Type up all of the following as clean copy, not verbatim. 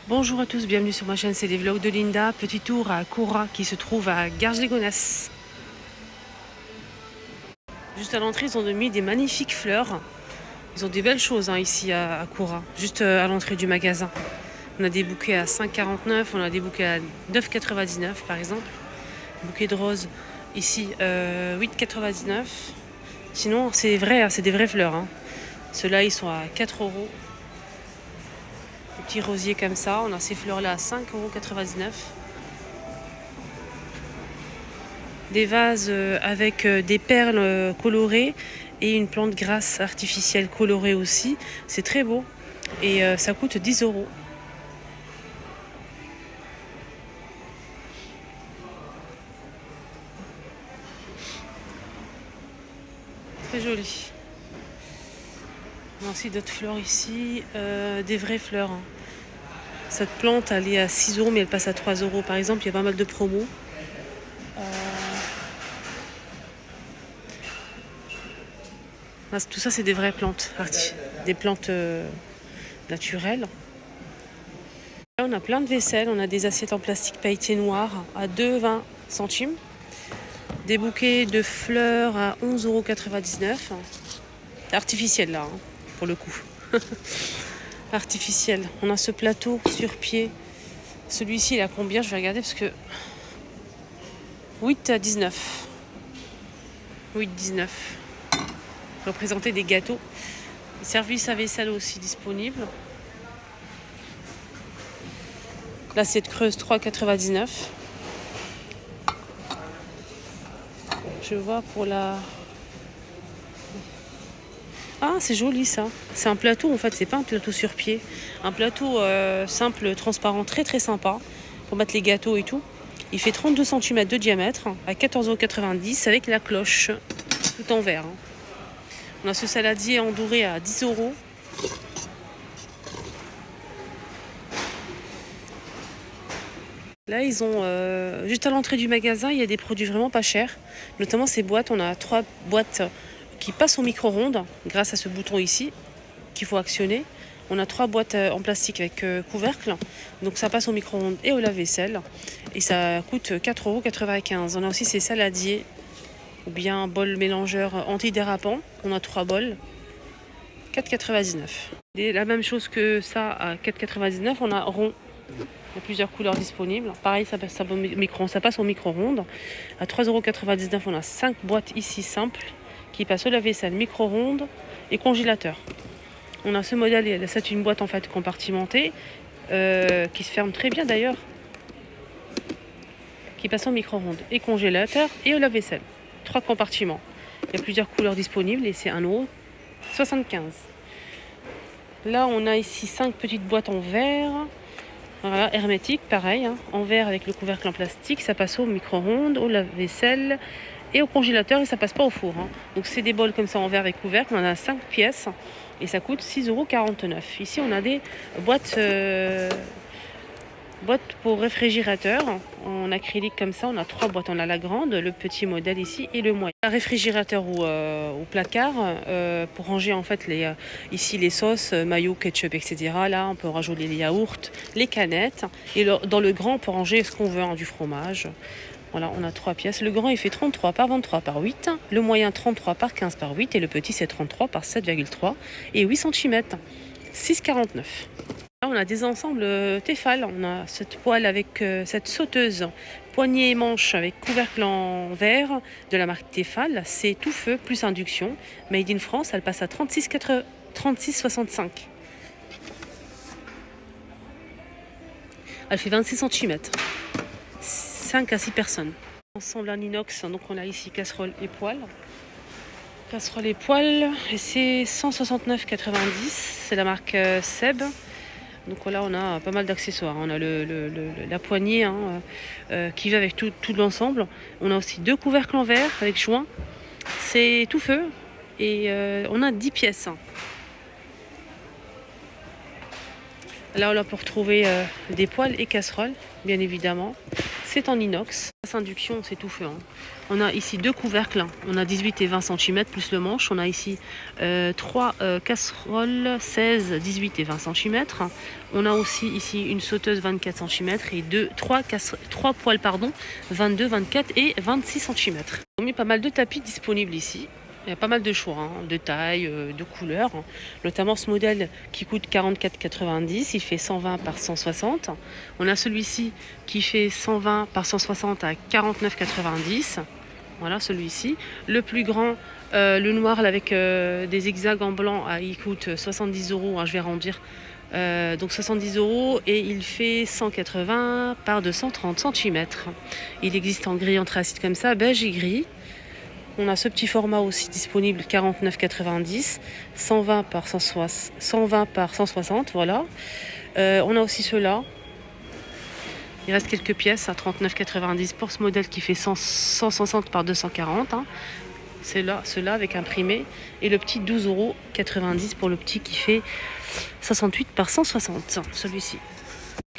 Bonjour à tous, bienvenue sur ma chaîne, c'est les vlogs de Linda. Petit tour à Cora qui se trouve à Garges-les-Gonesse. Juste à l'entrée, ils ont mis des magnifiques fleurs. Ils ont des belles choses ici à Cora, juste à l'entrée du magasin. On a des bouquets à 5,49, on a des bouquets à 9,99 par exemple. Bouquet de roses ici 8,99. Sinon, c'est vrai, c'est des vraies fleurs. Ceux-là, ils sont à 4 euros. Des petits rosiers comme ça. On a ces fleurs-là à 5,99 €. Des vases avec des perles colorées et une plante grasse artificielle colorée aussi. C'est très beau. Et ça coûte 10 €. Très joli. On a aussi d'autres fleurs ici. Des vraies fleurs. Cette plante, elle est à 6 € mais elle passe à 3 € par exemple. Il y a pas mal de promos. Tout ça, c'est des vraies plantes. Des plantes naturelles. Là, on a plein de vaisselle. On a des assiettes en plastique pailletées noires à 2,20 centimes. Des bouquets de fleurs à 11,99 €. Artificiel là, pour le coup. Artificiel. On a ce plateau sur pied. Celui-ci, il a combien? Je vais regarder parce que 8,19 €. 8,19 €. Représenter des gâteaux. Service à vaisselle aussi disponible. L'assiette creuse 3,99 €. Je vois pour la... Ah, c'est joli ça. C'est un plateau en fait, c'est pas un plateau sur pied. Un plateau simple, transparent, très très sympa. Pour mettre les gâteaux et tout. Il fait 32 cm de diamètre à 14,90 € avec la cloche. Tout en verre. On a ce saladier en doré à 10 €. Là, ils ont juste à l'entrée du magasin, il y a des produits vraiment pas chers. Notamment ces boîtes. On a 3 boîtes qui passent au micro-ondes grâce à ce bouton ici qu'il faut actionner. On a 3 boîtes en plastique avec couvercle. Donc ça passe au micro-ondes et au lave-vaisselle. Et ça coûte 4,95 €. On a aussi ces saladiers ou bien un bol mélangeur antidérapant. On a 3 bols. 4,99 €. La même chose que ça à 4,99 €. On a rond. Il y a plusieurs couleurs disponibles. Pareil, ça passe au micro-ondes. À 3,99 €, on a 5 boîtes ici simples qui passent au lave-vaisselle, micro-ondes et congélateur. On a ce modèle, c'est une boîte en fait compartimentée qui se ferme très bien d'ailleurs, qui passe au micro-ondes et congélateur et au lave-vaisselle. 3 compartiments. Il y a plusieurs couleurs disponibles et c'est 1,75 €. Là, on a ici 5 petites boîtes en verre. Voilà, hermétique, pareil, en verre avec le couvercle en plastique. Ça passe au micro-ondes, au lave-vaisselle et au congélateur et ça passe pas au four. Donc c'est des bols comme ça en verre avec couvercle. On en a 5 pièces et ça coûte 6,49 €. Ici, on a des boîtes pour réfrigérateur en acrylique comme ça. On a 3 boîtes. On a la grande, le petit modèle ici et le moyen. Un réfrigérateur ou placard pour ranger en fait ici les sauces, mayo, ketchup, etc. Là, on peut rajouter les yaourts, les canettes. Et dans le grand, on peut ranger ce qu'on veut, du fromage. Voilà, on a 3 pièces. Le grand, il fait 33 par 23 par 8. Le moyen, 33 par 15 par 8. Et le petit, c'est 33 par 7,3. Et 8 cm. 6,49 €. Là, on a des ensembles Tefal. On a cette poêle avec cette sauteuse poignée et manche avec couvercle en verre de la marque Tefal. C'est tout feu plus induction. Made in France, elle passe à 36,65 €. Elle fait 26 cm. 5 à 6 personnes. Ensemble en inox, donc on a ici casserole et poêle. Casserole et poêle, et c'est 169,90 €. C'est la marque Seb. Donc là, on a pas mal d'accessoires. On a la poignée qui va avec tout l'ensemble. On a aussi 2 couvercles en verre avec joint. C'est tout feu. Et on a 10 pièces. Là, on peut retrouver des poêles et casseroles, bien évidemment. C'est en inox. Induction, c'est tout fait. Hein. On a ici 2 couvercles, on a 18 et 20 cm plus le manche. On a ici 3 casseroles 16, 18 et 20 cm. On a aussi ici une sauteuse 24 cm et 3 poêles 22, 24 et 26 cm. On a mis pas mal de tapis disponibles ici. Il y a pas mal de choix, hein, de taille, de couleurs, hein. Notamment ce modèle qui coûte 44,90, il fait 120 par 160. On a celui-ci qui fait 120 par 160 à 49,90. Voilà celui-ci. Le plus grand, le noir avec des zigzags en blanc, il coûte 70 €, hein, je vais arrondir. Donc 70 € et il fait 180 par 230 cm. Il existe en gris anthracite comme ça, beige et gris. On a ce petit format aussi disponible, 49,90, 120 par 160, voilà. On a aussi ceux-là. Il reste quelques pièces à 39,90 pour ce modèle qui fait 160 par 240. Hein. C'est là, ceux-là avec imprimé. Et le petit 12,90 € pour le petit qui fait 68 par 160, celui-ci.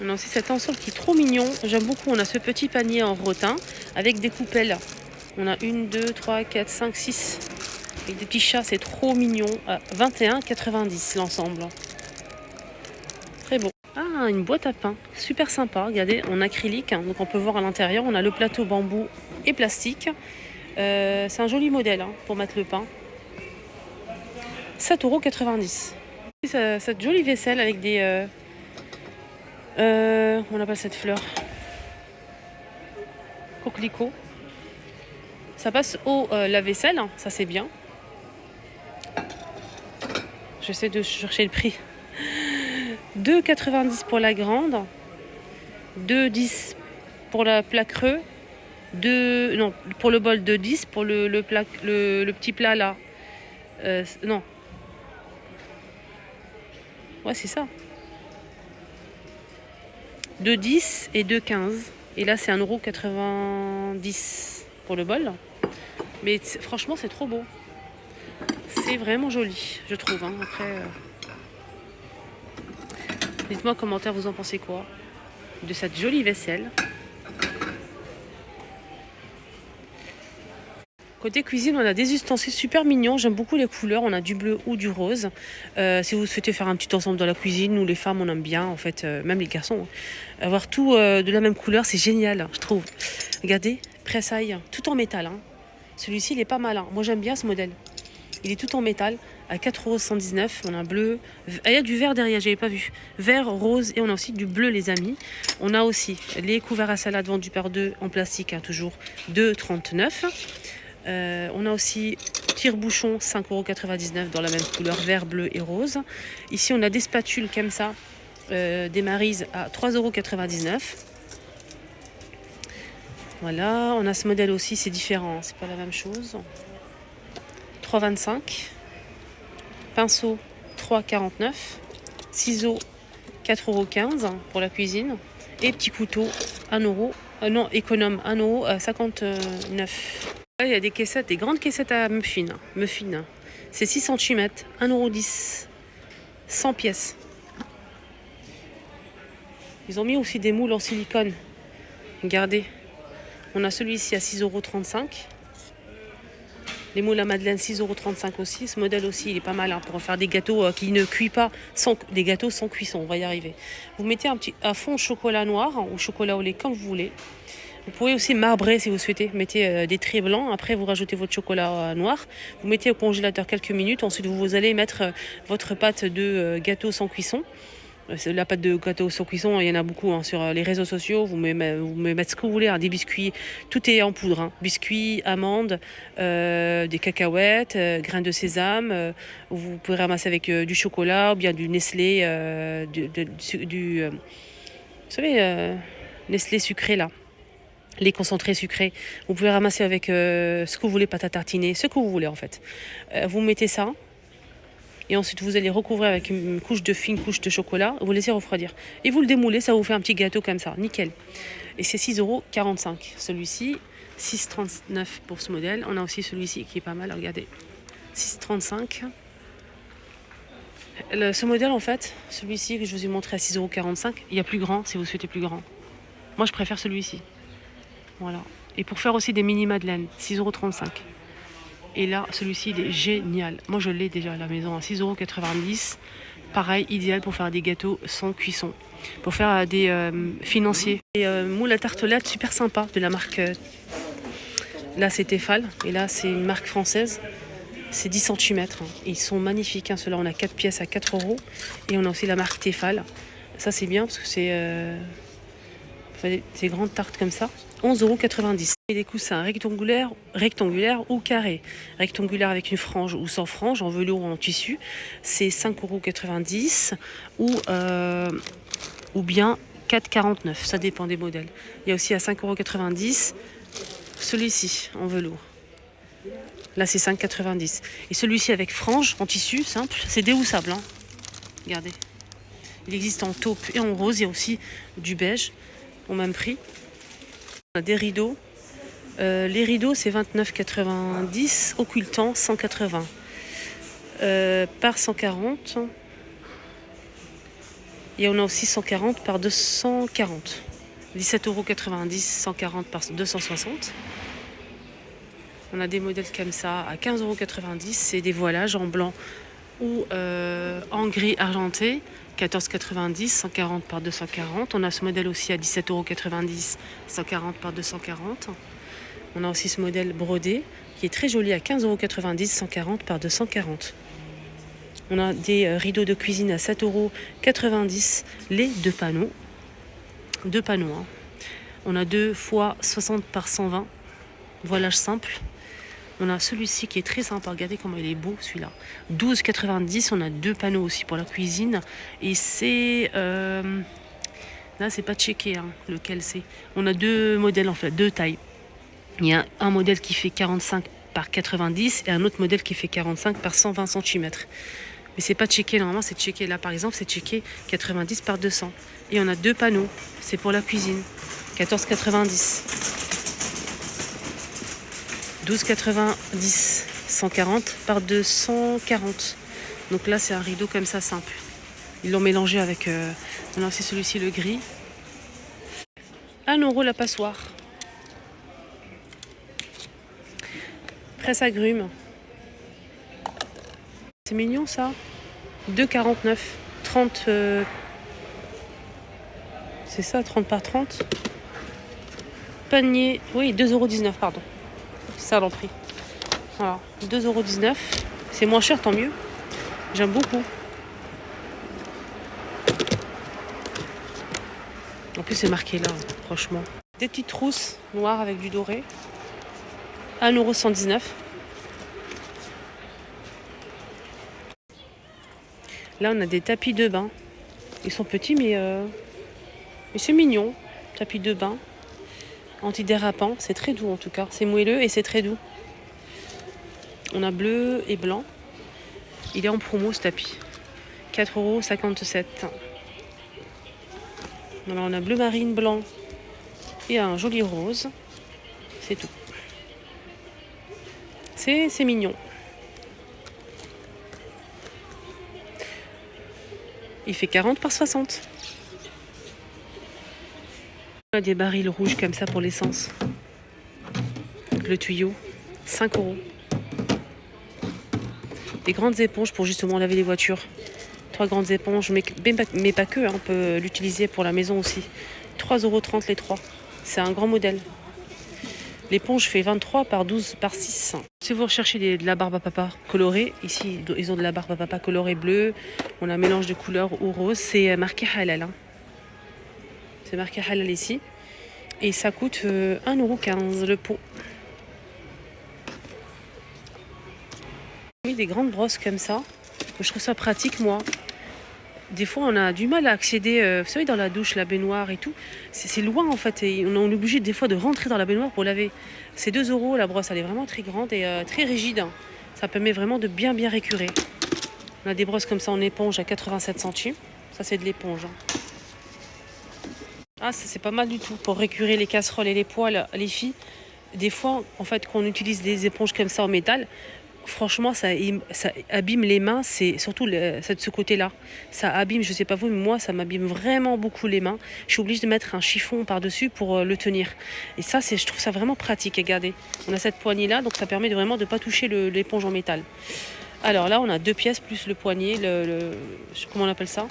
On a aussi cet ensemble qui est trop mignon. J'aime beaucoup. On a ce petit panier en rotin avec des coupelles. On a 1, 2, 3, 4, 5, 6. Avec des petits chats, c'est trop mignon. À 21,90 l'ensemble. Très beau. Ah, une boîte à pain. Super sympa. Regardez, en acrylique. Hein, donc on peut voir à l'intérieur. On a le plateau bambou et plastique. C'est un joli modèle hein, pour mettre le pain. 7,90 €. Cette jolie vaisselle avec des... on appelle cette fleur coquelicot. Ça passe au lave-vaisselle, hein, ça c'est bien. J'essaie de chercher le prix. 2,90 € pour la grande, 2,10 € pour la plat creux, non, pour le bol 2,10 € pour le petit plat là. Non. Ouais, c'est ça. 2,10 € et 2,15 €. Et là, c'est 1,90 € pour le bol. Mais franchement, c'est trop beau. C'est vraiment joli, je trouve. Hein. Après, dites-moi en commentaire, vous en pensez quoi de cette jolie vaisselle. Côté cuisine, on a des ustensiles super mignons. J'aime beaucoup les couleurs. On a du bleu ou du rose. Si vous souhaitez faire un petit ensemble dans la cuisine, nous les femmes, on aime bien, en fait, même les garçons. Hein. Avoir tout de la même couleur, c'est génial, je trouve. Regardez, pressaille, tout en métal. Hein. Celui-ci, il est pas mal. Hein. Moi, j'aime bien ce modèle. Il est tout en métal, à 4,119 €. On a un bleu. Ah, il y a du vert derrière, j'avais pas vu. Vert, rose et on a aussi du bleu, les amis. On a aussi les couverts à salade vendus par 2 en plastique, hein, toujours 2,39 €. On a aussi tire-bouchon 5,99 € dans la même couleur, vert, bleu et rose. Ici, on a des spatules comme ça, des Maryse à 3,99 €. Voilà, on a ce modèle aussi, c'est différent, c'est pas la même chose. 3,25 €. Pinceau 3,49 €. Ciseaux 4,15 € pour la cuisine. Et petit couteau 1 €. Non, économe 1,59 €. Il y a des caissettes, des grandes caissettes à muffins. C'est 6 cm, 1,10 €, 100 pièces. Ils ont mis aussi des moules en silicone. Regardez. On a celui-ci à 6,35 €. Les moules à madeleine 6,35 € aussi. Ce modèle aussi, il est pas mal hein, pour faire des gâteaux qui ne cuisent pas, des gâteaux sans cuisson. On va y arriver. Vous mettez un petit fond au chocolat noir ou chocolat au lait comme vous voulez. Vous pouvez aussi marbrer si vous souhaitez. Mettez des traits blancs. Après, vous rajoutez votre chocolat noir. Vous mettez au congélateur quelques minutes. Ensuite, vous allez mettre votre pâte de gâteau sans cuisson. La pâte de gâteau sans cuisson, il y en a beaucoup hein, sur les réseaux sociaux. Vous mettez ce que vous voulez, hein, des biscuits. Tout est en poudre. Hein. Biscuits, amandes, des cacahuètes, grains de sésame. Vous pouvez ramasser avec du chocolat ou bien du Nestlé, vous savez, Nestlé sucré là. Les concentrés sucrés. Vous pouvez ramasser avec ce que vous voulez, pâte à tartiner, ce que vous voulez en fait. Vous mettez ça. Et ensuite, vous allez recouvrir avec une couche de chocolat. Vous laissez refroidir. Et vous le démoulez, ça vous fait un petit gâteau comme ça. Nickel. Et c'est 6,45 €. Celui-ci, 6,39 € pour ce modèle. On a aussi celui-ci qui est pas mal. Regardez. 6,35 €. Ce modèle, en fait, celui-ci que je vous ai montré à 6,45 €, il y a plus grand si vous souhaitez plus grand. Moi, je préfère celui-ci. Voilà. Et pour faire aussi des mini madeleines, 6,35 €. Et là, celui-ci, il est génial. Moi, je l'ai déjà à la maison à 6,90 €. Pareil, idéal pour faire des gâteaux sans cuisson. Pour faire des financiers. Et moule à tartelette, super sympa, de la marque... là, c'est Tefal. Et là, c'est une marque française. C'est 10 cm. Ils sont magnifiques. Hein. Ceux-là, on a 4 pièces à 4 €. Et on a aussi la marque Tefal. Ça, c'est bien parce que c'est des grandes tartes comme ça. 11,90 €. Et des coussins rectangulaires ou carrés. Rectangulaire avec une frange ou sans frange, en velours ou en tissu, c'est 5,90 € ou bien 4,49 €. Ça dépend des modèles. Il y a aussi à 5,90 € celui-ci en velours. Là, c'est 5,90 €. Et celui-ci avec frange en tissu simple, c'est déhoussable. Hein. Regardez. Il existe en taupe et en rose. Il y a aussi du beige au même prix. On a des rideaux. Les rideaux, c'est 29,90 €, occultant 180 par 140. Et on a aussi 140 par 240. 17,90 €, 140 par 260. On a des modèles comme ça à 15,90 €. C'est des voilages en blanc ou en gris argenté. 14,90 €, 140 par 240. On a ce modèle aussi à 17,90 €, 140 par 240. On a aussi ce modèle brodé qui est très joli à 15,90 €, 140 par 240. On a des rideaux de cuisine à 7,90 €, les deux panneaux. Deux panneaux. Hein. On a 2 fois 60 par 120, voilage simple. On a celui-ci qui est très sympa. Regardez comment il est beau celui-là. 12,90 €. On a deux panneaux aussi pour la cuisine. Et c'est... là, c'est pas checké hein, lequel c'est. On a deux modèles en fait, deux tailles. Il y a un modèle qui fait 45 par 90 et un autre modèle qui fait 45 par 120 cm. Mais c'est pas checké, normalement c'est checké. Là par exemple c'est checké 90 par 200. Et on a deux panneaux, c'est pour la cuisine. 14,90 €. 12,90 €. 140 par 240. Donc là c'est un rideau comme ça simple. Ils l'ont mélangé avec... on a aussi celui-ci le gris. 1 € la passoire. Presse agrumes. C'est mignon ça. 2,49 €. 30. C'est ça, 30 par 30. Panier. Oui, 2,19 €, pardon. C'est ça l'en prix. Voilà, 2,19 €. C'est moins cher, tant mieux. J'aime beaucoup. En plus, c'est marqué là, franchement. Des petites trousses noires avec du doré. 1,119 €. Là, on a des tapis de bain. Ils sont petits, mais c'est mignon. Tapis de bain. Antidérapant. C'est très doux, en tout cas. C'est moelleux et c'est très doux. On a bleu et blanc. Il est en promo, ce tapis. 4,57 €. Voilà, on a bleu marine, blanc et un joli rose. C'est tout. C'est mignon. Il fait 40 par 60. On a des barils rouges comme ça pour l'essence. Le tuyau, 5 €. Des grandes éponges pour justement laver les voitures. 3 grandes éponges, mais pas que, hein, on peut l'utiliser pour la maison aussi. 3,30 € les 3. C'est un grand modèle. L'éponge fait 23 par 12 par 6. Si vous recherchez de la barbe à papa colorée, ici ils ont de la barbe à papa colorée bleue. On a un mélange de couleurs ou rose. C'est marqué halal. Hein. C'est marqué halal ici. Et ça coûte 1,15 € le pot. Oui, des grandes brosses comme ça. Je trouve ça pratique, moi. Des fois, on a du mal à accéder, vous savez, dans la douche, la baignoire et tout. C'est loin, en fait. Et on est obligé, des fois, de rentrer dans la baignoire pour laver. C'est 2 €. La brosse, elle est vraiment très grande et très rigide. Hein. Ça permet vraiment de bien récurer. On a des brosses comme ça en éponge à 87 centimes. Ça, c'est de l'éponge. Hein. Ah, ça, c'est pas mal du tout. Pour récurer les casseroles et les poêles, les filles, des fois, en fait, quand on utilise des éponges comme ça en métal, franchement, ça abîme les mains, c'est surtout ce côté-là. Ça abîme, je sais pas vous, mais moi, ça m'abîme vraiment beaucoup les mains. Je suis obligée de mettre un chiffon par-dessus pour le tenir. Et ça, je trouve ça vraiment pratique. Regardez, on a cette poignée-là, donc ça permet vraiment de ne pas toucher l'éponge en métal. Alors là, on a 2 pièces plus le poignet, comment on appelle ça.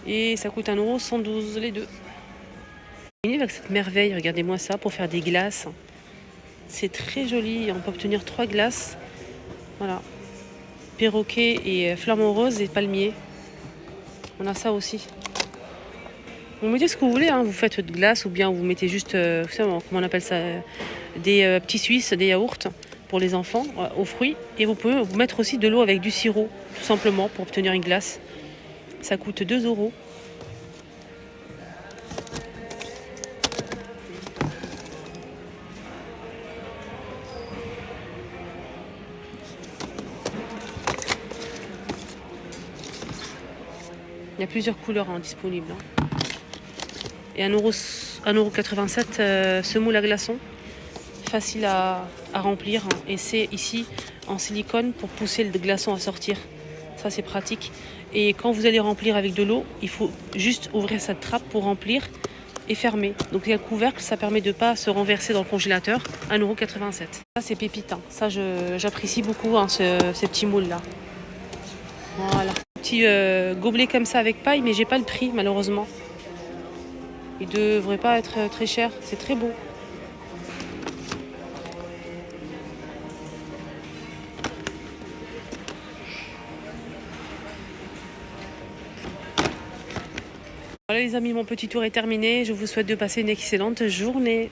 Et ça coûte 1,112 € les deux. Avec cette merveille, regardez-moi ça, pour faire des glaces. C'est très joli, on peut obtenir 3 glaces. Voilà, perroquet et flamant rose et palmier. On a ça aussi. Vous mettez ce que vous voulez, hein. Vous faites de glace ou bien vous mettez juste, vous savez, comment on appelle ça, des petits suisses, des yaourts pour les enfants aux fruits. Et vous pouvez vous mettre aussi de l'eau avec du sirop, tout simplement, pour obtenir une glace. Ça coûte 2 €. Il y a plusieurs couleurs disponibles. Et 1,87 € ce moule à glaçons. Facile à remplir. Et c'est ici en silicone pour pousser le glaçon à sortir. Ça, c'est pratique. Et quand vous allez remplir avec de l'eau, il faut juste ouvrir cette trappe pour remplir et fermer. Donc il y a le couvercle, ça permet de ne pas se renverser dans le congélateur. 1,87 €. Ça, c'est pépite. Ça, j'apprécie beaucoup ces petits moules-là. Voilà. Petit gobelet comme ça avec paille, mais j'ai pas le prix malheureusement. Il devrait pas être très cher, c'est très beau. Voilà les amis, mon petit tour est terminé. Je vous souhaite de passer une excellente journée.